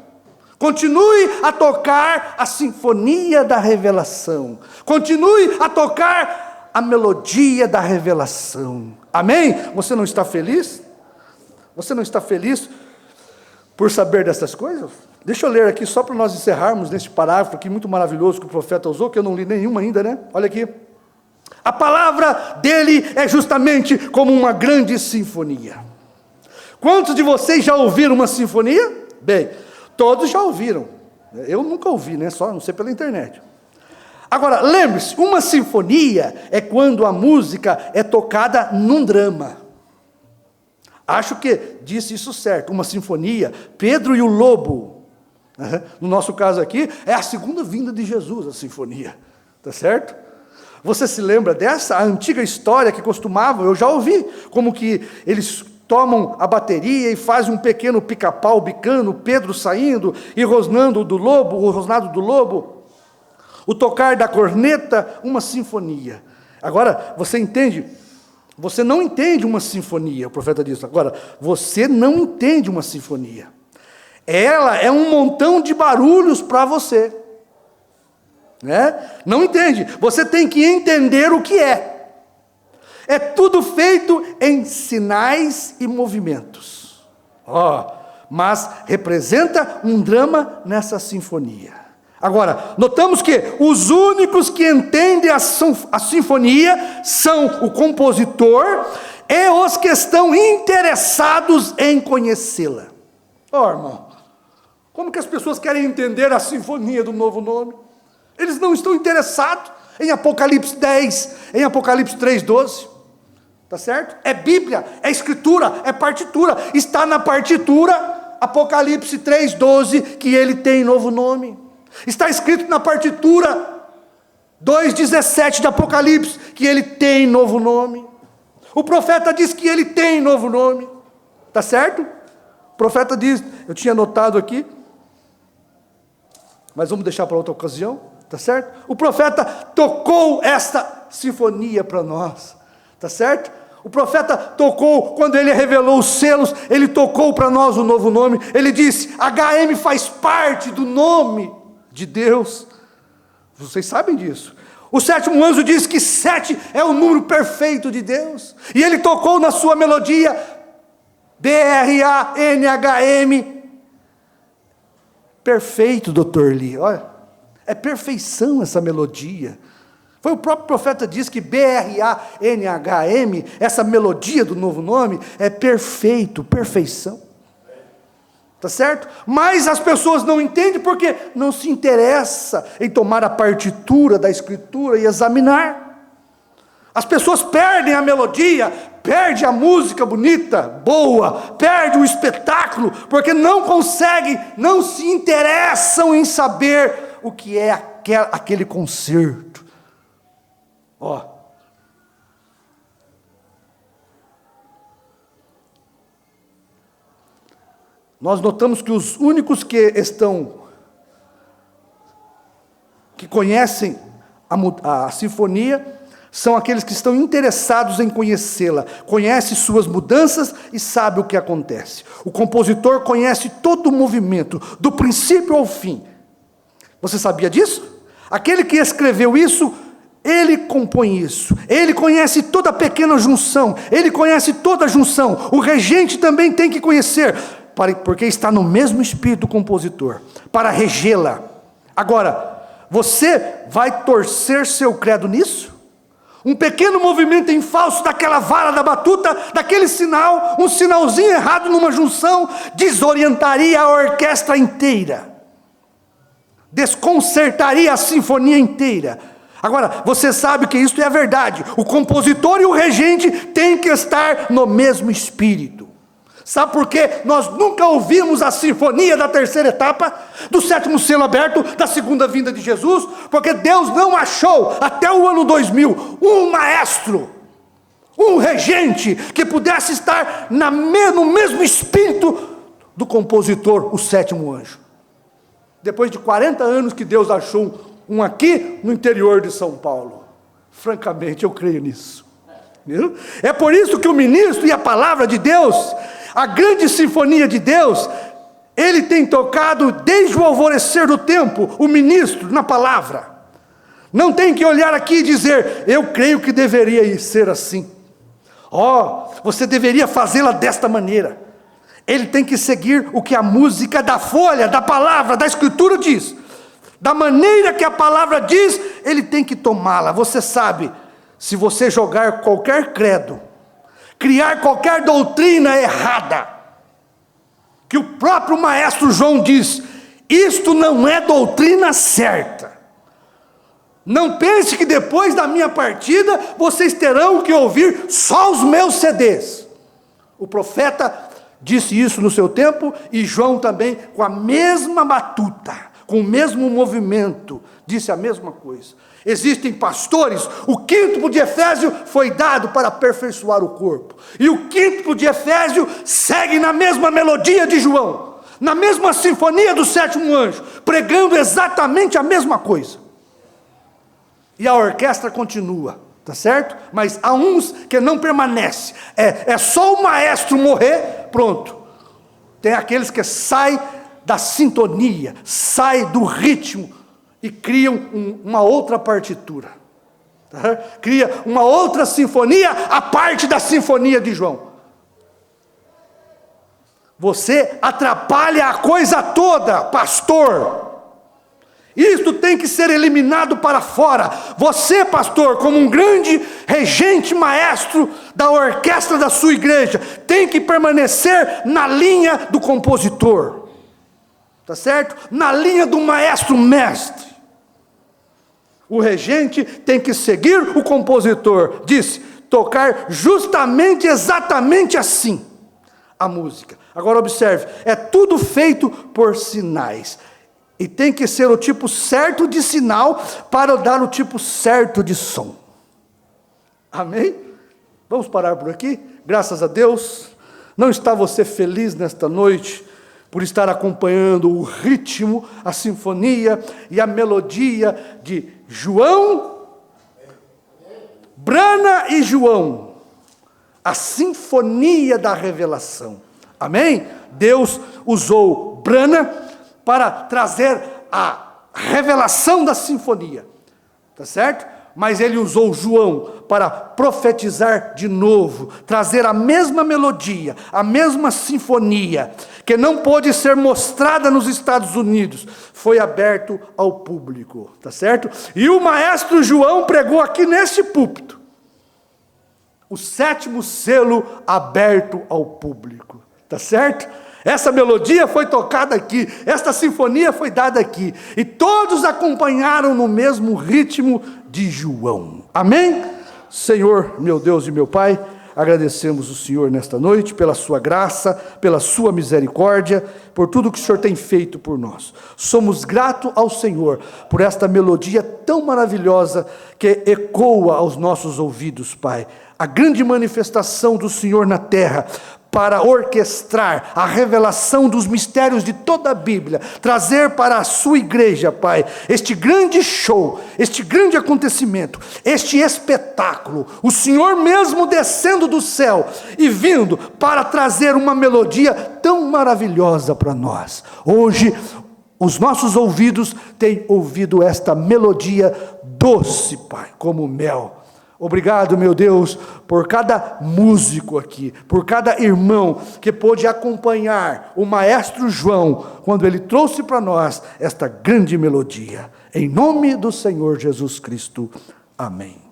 S2: Continue a tocar a sinfonia da revelação. Continue a tocar a melodia da revelação. Amém? Você não está feliz? Você não está feliz por saber dessas coisas? Deixa eu ler aqui, só para nós encerrarmos neste parágrafo aqui, muito maravilhoso que o profeta usou, que eu não li nenhuma ainda, né? Olha aqui. A palavra dele é justamente como uma grande sinfonia. Quantos de vocês já ouviram uma sinfonia? Bem, todos já ouviram. Eu nunca ouvi, né? Só não sei pela internet. Agora, lembre-se, uma sinfonia é quando a música é tocada num drama. Acho que disse isso certo. Uma sinfonia, Pedro e o Lobo. No nosso caso aqui, é a segunda vinda de Jesus, a sinfonia. Tá certo? Você se lembra dessa? A antiga história que costumavam, eu já ouvi, como que eles tomam a bateria e fazem um pequeno pica-pau bicando, Pedro saindo e rosnando do lobo, o rosnado do lobo, o tocar da corneta, uma sinfonia. Agora, você entende? Você não entende uma sinfonia, o profeta diz. Agora, você não entende uma sinfonia. Ela é um montão de barulhos para você. Né? Não entende. Você tem que entender o que é. É tudo feito em sinais e movimentos. Mas representa um drama nessa sinfonia. Agora, notamos que os únicos que entendem a sinfonia são o compositor e os que estão interessados em conhecê-la. Irmão, como que as pessoas querem entender a sinfonia do novo nome? Eles não estão interessados em Apocalipse 10, em Apocalipse 3:12. Tá certo? É Bíblia, é Escritura, é partitura. Está na partitura, Apocalipse 3:12, que ele tem novo nome. Está escrito na partitura 2:17 de Apocalipse, que ele tem novo nome. O profeta diz que ele tem novo nome. Tá certo? O profeta diz, eu tinha anotado aqui, mas vamos deixar para outra ocasião. Tá certo? O profeta tocou esta sinfonia para nós. Tá certo? O profeta tocou, quando ele revelou os selos, ele tocou para nós o novo nome. Ele disse, HM faz parte do nome de Deus. Vocês sabem disso. O sétimo anjo diz que 7 é o número perfeito de Deus. E ele tocou na sua melodia, BRANHM. Perfeito, Dr. Lee. Olha, é perfeição essa melodia. Foi o próprio profeta que diz que BRANHM, essa melodia do novo nome, é perfeito, perfeição. Tá certo? Mas as pessoas não entendem porque não se interessa em tomar a partitura da Escritura e examinar. As pessoas perdem a melodia, perdem a música bonita, boa, perdem o espetáculo, porque não conseguem, não se interessam em saber o que é aquele concerto. Nós notamos que os únicos que conhecem a sinfonia são aqueles que estão interessados em conhecê-la, conhece suas mudanças e sabe o que acontece. O compositor conhece todo o movimento, do princípio ao fim. Você sabia disso? Aquele que escreveu isso, ele compõe isso, ele conhece toda a pequena junção, ele conhece toda a junção. O regente também tem que conhecer, porque está no mesmo espírito compositor, para regê-la. Agora, você vai torcer seu credo nisso? Um pequeno movimento em falso daquela vara da batuta, daquele sinal, um sinalzinho errado numa junção, desorientaria a orquestra inteira, desconcertaria a sinfonia inteira. Agora, você sabe que isso é a verdade. O compositor e o regente têm que estar no mesmo espírito. Sabe por quê? Nós nunca ouvimos a sinfonia da terceira etapa, do sétimo selo aberto, da segunda vinda de Jesus, porque Deus não achou, até o ano 2000, um maestro, um regente, que pudesse estar no mesmo espírito do compositor, o sétimo anjo. Depois de 40 anos que Deus achou um aqui no interior de São Paulo. Francamente, eu creio nisso. Viu? É por isso que o ministro e a palavra de Deus, a grande sinfonia de Deus, ele tem tocado desde o alvorecer do tempo, o ministro na palavra. Não tem que olhar aqui e dizer, eu creio que deveria ser assim. Você deveria fazê-la desta maneira. Ele tem que seguir o que a música da folha, da palavra, da escritura diz. Da maneira que a palavra diz, ele tem que tomá-la. Você sabe, se você jogar qualquer credo, criar qualquer doutrina errada, que o próprio maestro João diz, isto não é doutrina certa. Não pense que depois da minha partida, vocês terão que ouvir só os meus CDs. O profeta disse isso no seu tempo, e João também, com a mesma batuta, com o mesmo movimento, disse a mesma coisa. Existem pastores, o quíntuplo de Efésio foi dado para aperfeiçoar o corpo, e o quíntuplo de Efésio segue na mesma melodia de João, na mesma sinfonia do sétimo anjo, pregando exatamente a mesma coisa. E a orquestra continua, tá certo? Mas há uns que não permanecem, é só o maestro morrer, pronto. Tem aqueles que saem da sintonia, saem do ritmo, e criam uma outra partitura, tá? Cria uma outra sinfonia, a parte da sinfonia de João. Você atrapalha a coisa toda, pastor. Isto tem que ser eliminado para fora. Você, pastor, como um grande regente maestro da orquestra da sua igreja, tem que permanecer na linha do compositor, tá certo? Na linha do maestro mestre. O regente tem que seguir o compositor, disse, tocar justamente, exatamente assim, a música. Agora observe, é tudo feito por sinais, e tem que ser o tipo certo de sinal, para dar o tipo certo de som. Amém? Vamos parar por aqui? Graças a Deus. Não está você feliz nesta noite, por estar acompanhando o ritmo, a sinfonia e a melodia de João, Brana e João, a sinfonia da revelação. Amém? Deus usou Brana para trazer a revelação da sinfonia, tá certo? Mas ele usou João para profetizar de novo, trazer a mesma melodia, a mesma sinfonia, que não pôde ser mostrada nos Estados Unidos, foi aberto ao público, tá certo? E o maestro João pregou aqui neste púlpito, o sétimo selo aberto ao público, tá certo? Essa melodia foi tocada aqui, esta sinfonia foi dada aqui, e todos acompanharam no mesmo ritmo de João. Amém? Senhor, meu Deus e meu Pai, agradecemos o Senhor nesta noite, pela sua graça, pela sua misericórdia, por tudo que o Senhor tem feito por nós. Somos gratos ao Senhor, por esta melodia tão maravilhosa, que ecoa aos nossos ouvidos, Pai. A grande manifestação do Senhor na terra, para orquestrar a revelação dos mistérios de toda a Bíblia, trazer para a sua igreja, Pai, este grande show, este grande acontecimento, este espetáculo, o Senhor mesmo descendo do céu e vindo para trazer uma melodia tão maravilhosa para nós. Hoje, os nossos ouvidos têm ouvido esta melodia doce, Pai, como mel. Obrigado, meu Deus, por cada músico aqui, por cada irmão que pôde acompanhar o maestro João, quando ele trouxe para nós esta grande melodia. Em nome do Senhor Jesus Cristo. Amém.